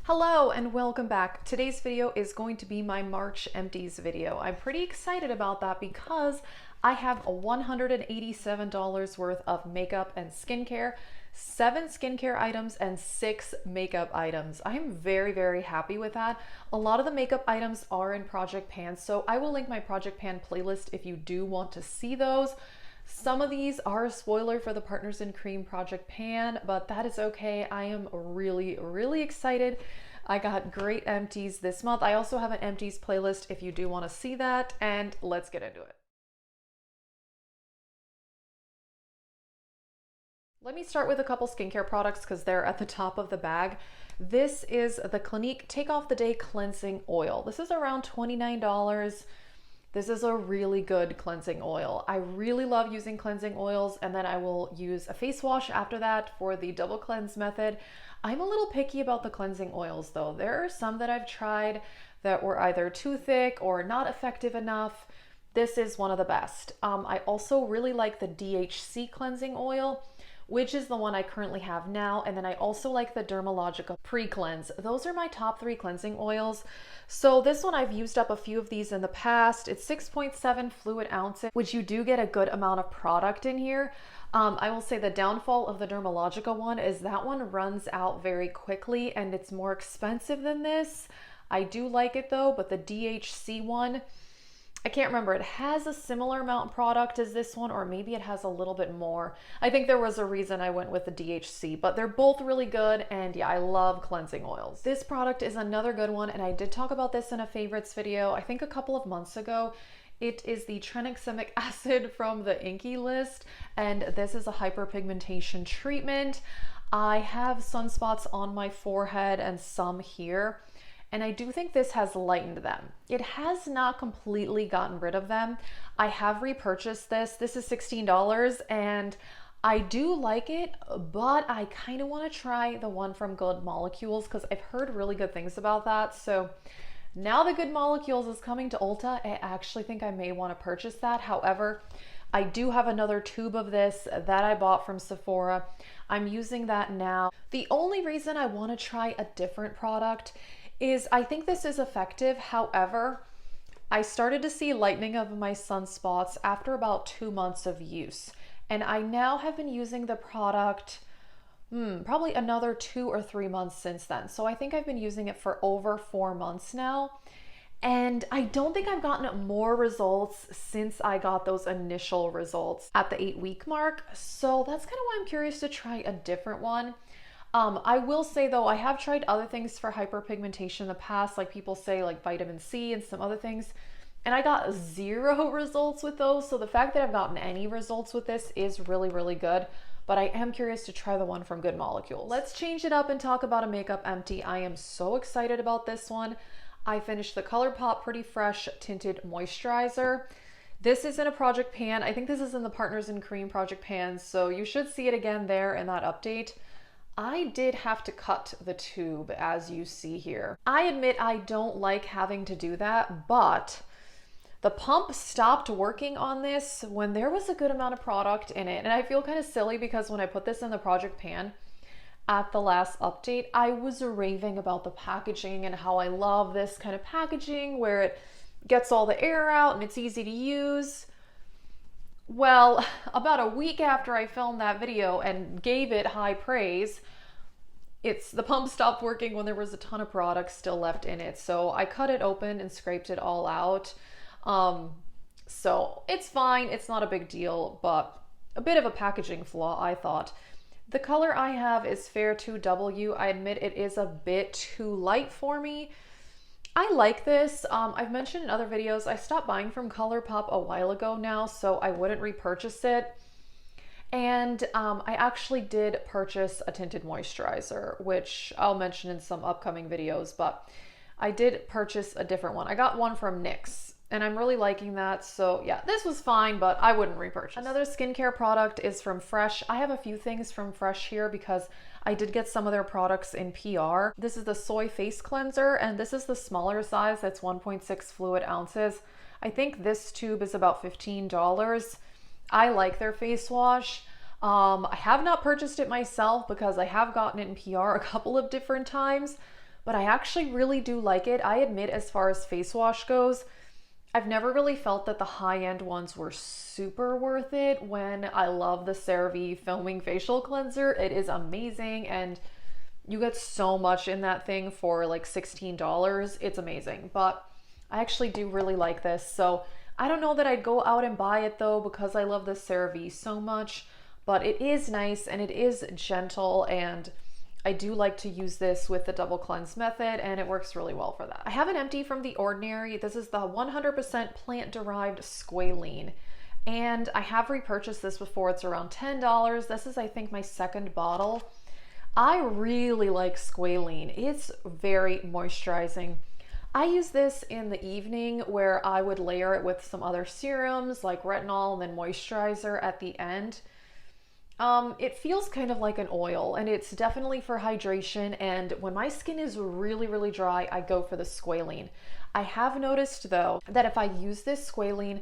Hello and welcome back. Today's video is going to be my March empties video. I'm pretty excited about that because I have $187 worth of makeup and skincare, 7 skincare items and 6 makeup items. I'm very happy with that. A lot of the makeup items are in Project Pan, so I will link my Project Pan playlist if you do want to see those. Some of these are a spoiler for the Partners in Cream Project Pan, but that is okay. I am really excited. I got great empties this month. I also have an empties playlist if you do want to see that, and let's get into it. Let me start with a couple skincare products because they're at the top of the bag. This is the Clinique Take Off the Day Cleansing Oil. This is around $29. This is a really good cleansing oil. I really love using cleansing oils, and then I will use a face wash after that for the double cleanse method. I'm a little picky about the cleansing oils though. There are some that I've tried that were either too thick or not effective enough. This is one of the best. I also really like the DHC cleansing oil, which is the one I currently have now. And then I also like the Dermalogica Pre-Cleanse. Those are my top 3 cleansing oils. So this one, I've used up a few of these in the past. It's 6.7 fluid ounces, which you do get a good amount of product in here. I will say the downfall of the Dermalogica one is that one runs out very quickly and it's more expensive than this. I do like it though, but the DHC one, I can't remember. It has a similar amount of product as this one, or maybe it has a little bit more. I think there was a reason I went with the DHC, but they're both really good. And yeah, I love cleansing oils. This product is another good one. And I did talk about this in a favorites video, I think a couple of months ago. It is the tranexamic acid from the Inky list. And this is a hyperpigmentation treatment. I have sunspots on my forehead and some here. And I do think this has lightened them. It has not completely gotten rid of them. I have repurchased this. This is $16 and I do like it, but I kind of want to try the one from Good Molecules because I've heard really good things about that. So now that Good Molecules is coming to Ulta, I actually think I may want to purchase that. However, I do have another tube of this that I bought from Sephora. I'm using that now. The only reason I want to try a different product is I think this is effective. However, I started to see lightening of my sunspots after about 2 months of use. And I now have been using the product probably another 2 or 3 months since then. So I think I've been using it for over 4 months now. And I don't think I've gotten more results since I got those initial results at the 8-week mark. So that's kind of why I'm curious to try a different one. I will say though, I have tried other things for hyperpigmentation in the past, like people say like vitamin C and some other things, and I got 0 results with those. So the fact that I've gotten any results with this is really good, but I am curious to try the one from Good Molecules. Let's change it up and talk about a makeup empty. I am so excited about this one. I finished the ColourPop Pretty Fresh Tinted Moisturizer. This is in a Project Pan. I think this is in the Partners in Cream Project Pan, so you should see it again there in that update. I did have to cut the tube, as you see here. I admit I don't like having to do that, but the pump stopped working on this when there was a good amount of product in it. And I feel kind of silly because when I put this in the Project Pan at the last update, I was raving about the packaging and how I love this kind of packaging where it gets all the air out and it's easy to use. Well, about a week after I filmed that video and gave it high praise, the pump stopped working when there was a ton of product still left in it. So I cut it open and scraped it all out. So it's fine. It's not a big deal, but a bit of a packaging flaw, I thought. The color I have is Fair 2W. I admit it is a bit too light for me. I like this. I've mentioned in other videos, I stopped buying from ColourPop a while ago now, so I wouldn't repurchase it. And I actually did purchase a tinted moisturizer, which I'll mention in some upcoming videos, but I did purchase a different one. I got one from NYX and I'm really liking that. So yeah, this was fine, but I wouldn't repurchase. Another skincare product is from Fresh. I have a few things from Fresh here because I did get some of their products in PR. This is the Soy Face Cleanser, and this is the smaller size. That's 1.6 fluid ounces. I think this tube is about $15. I like their face wash. I have not purchased it myself because I have gotten it in PR a couple of different times, but I actually really do like it. I admit, as far as face wash goes, I've never really felt that the high-end ones were super worth it when I love the CeraVe Foaming Facial Cleanser. It is amazing, and you get so much in that thing for like $16. It's amazing, but I actually do really like this. So I don't know that I'd go out and buy it though, because I love the CeraVe so much, but it is nice and it is gentle, and I do like to use this with the double cleanse method, and it works really well for that. I have an empty from The Ordinary. This is the 100% plant-derived squalene, and I have repurchased this before. It's around $10. This is, I think, my second bottle. I really like squalene. It's very moisturizing. I use this in the evening where I would layer it with some other serums like retinol and then moisturizer at the end. It feels kind of like an oil, and it's definitely for hydration. And when my skin is really, really dry, I go for the squalene. I have noticed though that if I use this squalene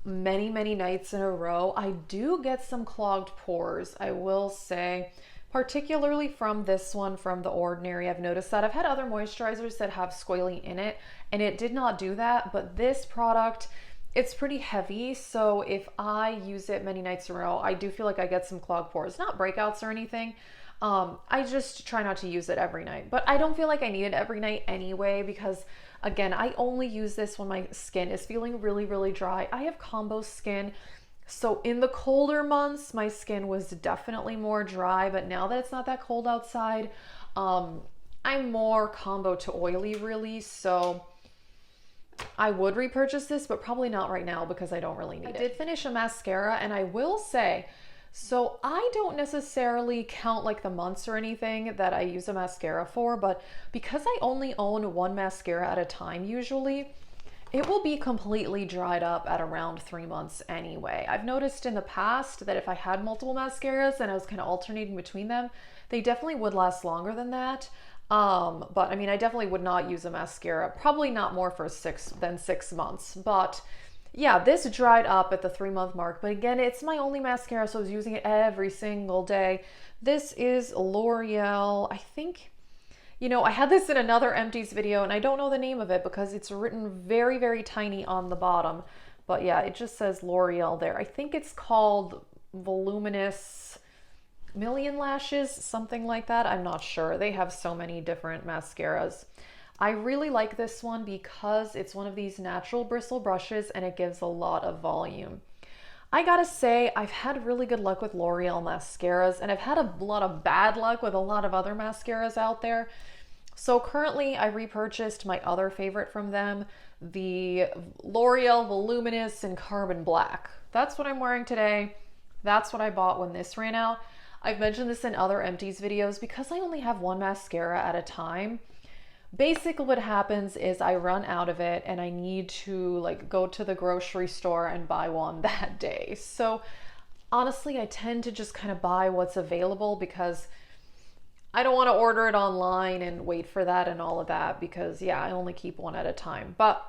many, many nights in a row, I do get some clogged pores, I will say, particularly from this one from The Ordinary. I've noticed that. I've had other moisturizers that have squalene in it, and it did not do that, but this product, it's pretty heavy, so if I use it many nights in a row, I do feel like I get some clogged pores. Not breakouts or anything. I just try not to use it every night, but I don't feel like I need it every night anyway, because again, I only use this when my skin is feeling really, really dry. I have combo skin, so in the colder months, my skin was definitely more dry, but now that it's not that cold outside, I'm more combo to oily really, so I would repurchase this, but probably not right now because I don't really need it. I did finish a mascara, and I will say, so I don't necessarily count like the months or anything that I use a mascara for, but because I only own one mascara at a time usually, it will be completely dried up at around 3 months anyway. I've noticed in the past that if I had multiple mascaras and I was kind of alternating between them, they definitely would last longer than that. But I mean, I definitely would not use a mascara, probably not more for 6 months, but yeah, this dried up at the 3-month mark, but again, it's my only mascara, so I was using it every single day. This is L'Oreal. I think, you know, I had this in another empties video, and I don't know the name of it because it's written very, very tiny on the bottom, but yeah, it just says L'Oreal there. I think it's called Voluminous Million Lashes, something like that. I'm not sure. They have so many different mascaras. I really like this one because it's one of these natural bristle brushes, and it gives a lot of volume. I gotta say, I've had really good luck with L'Oreal mascaras, and I've had a lot of bad luck with a lot of other mascaras out there. So currently I repurchased my other favorite from them, the L'Oreal Voluminous in Carbon Black. That's what I'm wearing today. That's what I bought when this ran out. I've mentioned this in other empties videos. Because I only have one mascara at a time, basically what happens is I run out of it and I need to like go to the grocery store and buy one that day. So honestly, I tend to just kind of buy what's available because I don't want to order it online and wait for that and all of that, because yeah, I only keep one at a time. But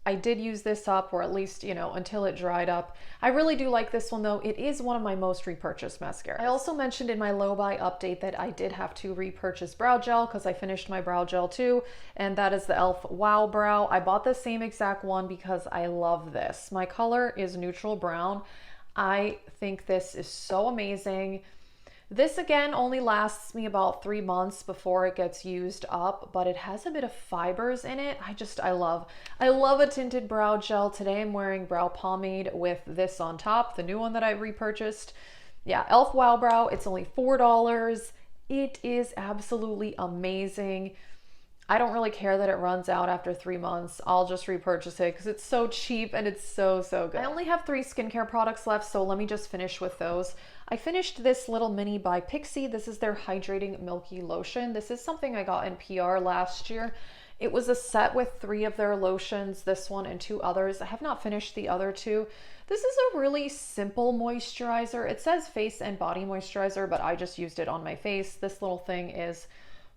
I did use this up, or at least, you know, until it dried up. I really do like this one though. It is one of my most repurchased mascaras. I also mentioned in my low buy update that I did have to repurchase brow gel because I finished my brow gel too, and that is the e.l.f. Wow Brow. I bought the same exact one because I love this. My color is neutral brown. I think this is so amazing. This again only lasts me about 3 months before it gets used up, but it has a bit of fibers in it. I love a tinted brow gel. Today I'm wearing brow pomade with this on top, the new one that I repurchased. Yeah, e.l.f. Wow Brow. It's only $4. It is absolutely amazing. I don't really care that it runs out after 3 months. I'll just repurchase it because it's so cheap and it's so, so good. I only have 3 skincare products left, so let me just finish with those. I finished this little mini by Pixi. This is their Hydrating Milky Lotion. This is something I got in PR last year. It was a set with 3 of their lotions, this one and 2 others. I have not finished the other 2. This is a really simple moisturizer. It says face and body moisturizer, but I just used it on my face. This little thing is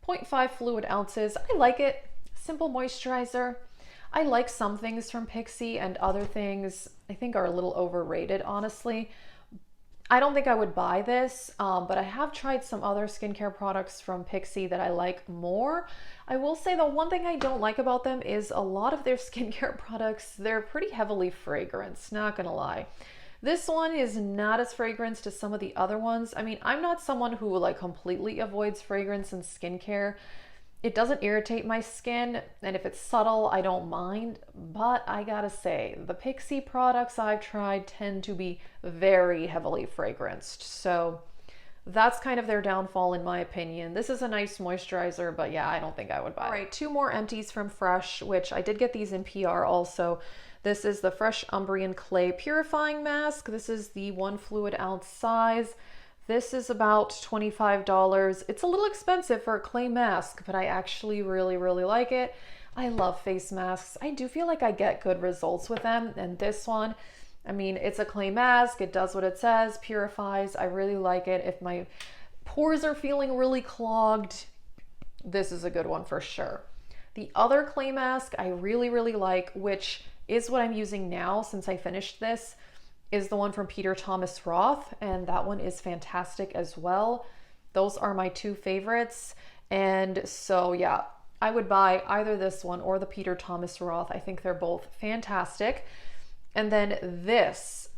0.5 fluid ounces. I like it. Simple moisturizer. I like some things from Pixi, and other things I think are a little overrated, honestly. I don't think I would buy this, but I have tried some other skincare products from Pixi that I like more. I will say the one thing I don't like about them is a lot of their skincare products, they're pretty heavily fragranced, not gonna lie. This one is not as fragranced as some of the other ones. I mean, I'm not someone who like completely avoids fragrance in skincare. It doesn't irritate my skin, and if it's subtle, I don't mind. But I gotta say, the Pixi products I've tried tend to be very heavily fragranced. So that's kind of their downfall in my opinion. This is a nice moisturizer, but yeah, I don't think I would buy it. All right, two more empties from Fresh, which I did get these in PR also. This is the Fresh Umbrian Clay Purifying Mask. This is the 1 fluid ounce size. This is about $25. It's a little expensive for a clay mask, but I actually really, really like it. I love face masks. I do feel like I get good results with them. And this one, I mean, it's a clay mask. It does what it says, purifies. I really like it. If my pores are feeling really clogged, this is a good one for sure. The other clay mask I really, really like, which is what I'm using now since I finished this, is the one from Peter Thomas Roth, and that one is fantastic as well. Those are my two favorites, and so yeah, I would buy either this one or the Peter Thomas Roth. I think they're both fantastic. And then this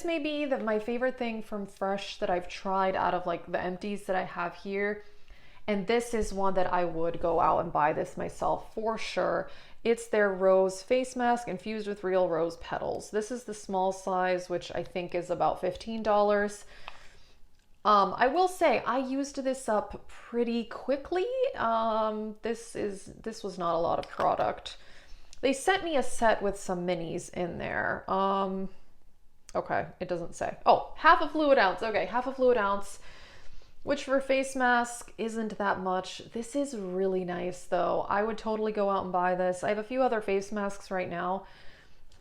may be my favorite thing from Fresh that I've tried out of like the empties that I have here. And this is one that I would go out and buy this myself for sure. It's their rose face mask infused with real rose petals. This is the small size, which I think is about $15. I will say I used this up pretty quickly. This was not a lot of product. They sent me a set with some minis in there. Okay, it doesn't say. Oh, half a fluid ounce. Okay, half a fluid ounce, which for face mask isn't that much. This is really nice though. I would totally go out and buy this. I have a few other face masks right now,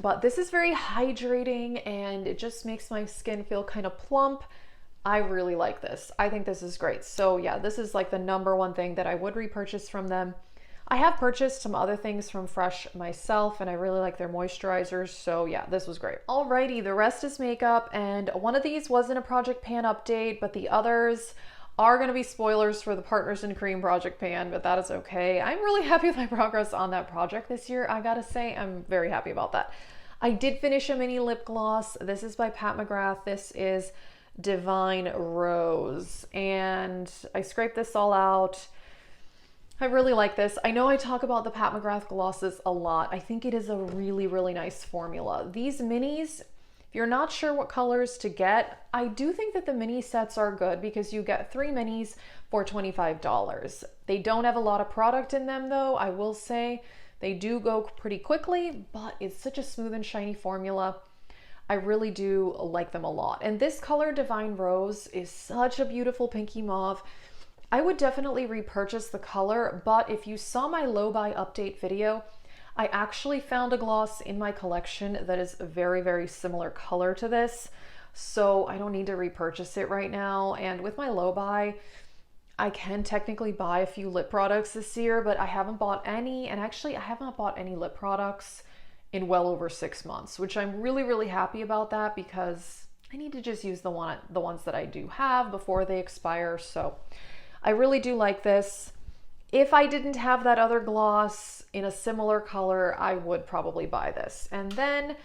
but this is very hydrating and it just makes my skin feel kind of plump. I really like this. I think this is great. So yeah, this is like the number one thing that I would repurchase from them. I have purchased some other things from Fresh myself and I really like their moisturizers. So yeah, this was great. Alrighty, the rest is makeup, and one of these wasn't a Project Pan update, but the others are going to be spoilers for the Partners in Cream Project Pan, but that is okay. I'm really happy with my progress on that project this year. I gotta say, I'm very happy about that. I did finish a mini lip gloss. This is by Pat McGrath. This is Divine Rose, and I scraped this all out. I really like this. I know I talk about the Pat McGrath glosses a lot. I think it is a really, really nice formula. These minis, if you're not sure what colors to get, I do think that the mini sets are good because you get 3 minis for $25. They don't have a lot of product in them though, I will say. They do go pretty quickly, but it's such a smooth and shiny formula. I really do like them a lot. And this color, Divine Rose, is such a beautiful pinky mauve. I would definitely repurchase the color, but if you saw my low buy update video, I actually found a gloss in my collection that is a very, very similar color to this. So I don't need to repurchase it right now. And with my low buy, I can technically buy a few lip products this year, but I haven't bought any. And actually I have not bought any lip products in well over 6 months, which I'm really, really happy about that because I need to just use the ones that I do have before they expire. So I really do like this. If I didn't have that other gloss in a similar color, I would probably buy this. And then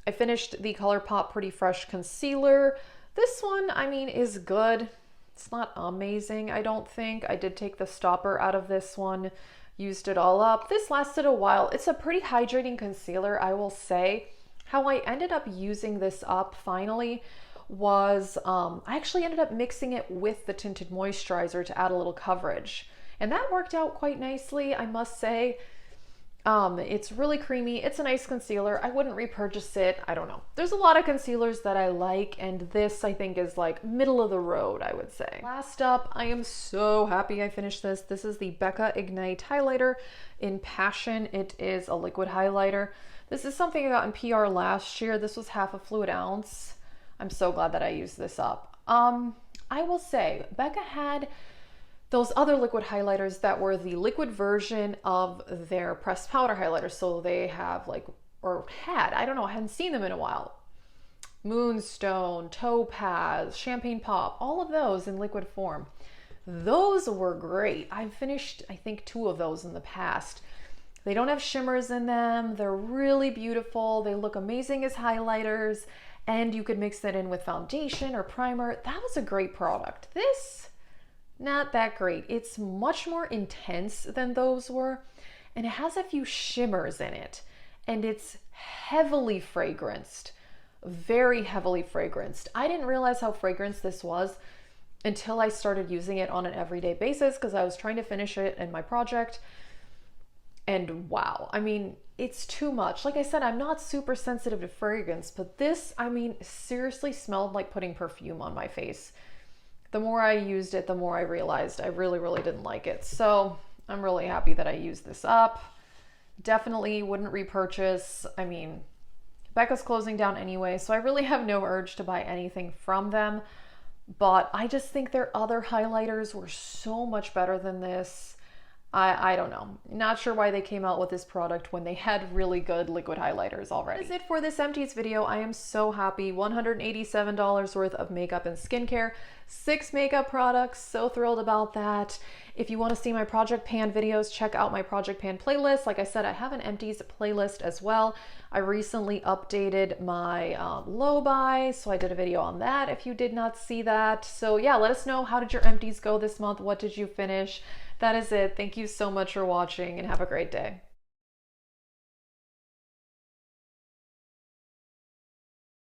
I finished the ColourPop Pretty Fresh Concealer. This one, I mean, is good. It's not amazing, I don't think. I did take the stopper out of this one, used it all up. This lasted a while. It's a pretty hydrating concealer, I will say. How I ended up using this up finally was I actually ended up mixing it with the tinted moisturizer to add a little coverage. And that worked out quite nicely, I must say. It's really creamy. It's a nice concealer. I wouldn't repurchase it. I don't know. There's a lot of concealers that I like, and this I think is like middle of the road, I would say. Last up, I am so happy I finished this. This is the Becca Ignite Highlighter in Passion. It is a liquid highlighter. This is something I got in PR last year. This was half a fluid ounce. I'm so glad that I used this up. I will say, Becca had those other liquid highlighters that were the liquid version of their pressed powder highlighter. So they have like, or had, I don't know, I hadn't seen them in a while. Moonstone, Topaz, Champagne Pop, all of those in liquid form. Those were great. I've finished, I think, 2 of those in the past. They don't have shimmers in them. They're really beautiful. They look amazing as highlighters, and you could mix that in with foundation or primer. That was a great product. This, not that great. It's much more intense than those were, and it has a few shimmers in it, and it's heavily fragranced, very heavily fragranced. I didn't realize how fragranced this was until I started using it on an everyday basis because I was trying to finish it in my project. And wow, I mean, it's too much. Like I said, I'm not super sensitive to fragrance, but this, I mean, seriously smelled like putting perfume on my face. The more I used it, the more I realized I really, really didn't like it. So I'm really happy that I used this up. Definitely wouldn't repurchase. I mean, Becca's closing down anyway, so I really have no urge to buy anything from them. But I just think their other highlighters were so much better than this. I don't know. Not sure why they came out with this product when they had really good liquid highlighters already. That's it for this Empties video. I am so happy. $187 worth of makeup and skincare. 6 makeup products. So thrilled about that. If you want to see my Project Pan videos, check out my Project Pan playlist. Like I said, I have an Empties playlist as well. I recently updated my low buy, so I did a video on that if you did not see that. So yeah, let us know, how did your empties go this month? What did you finish? That is it. Thank you so much for watching and have a great day.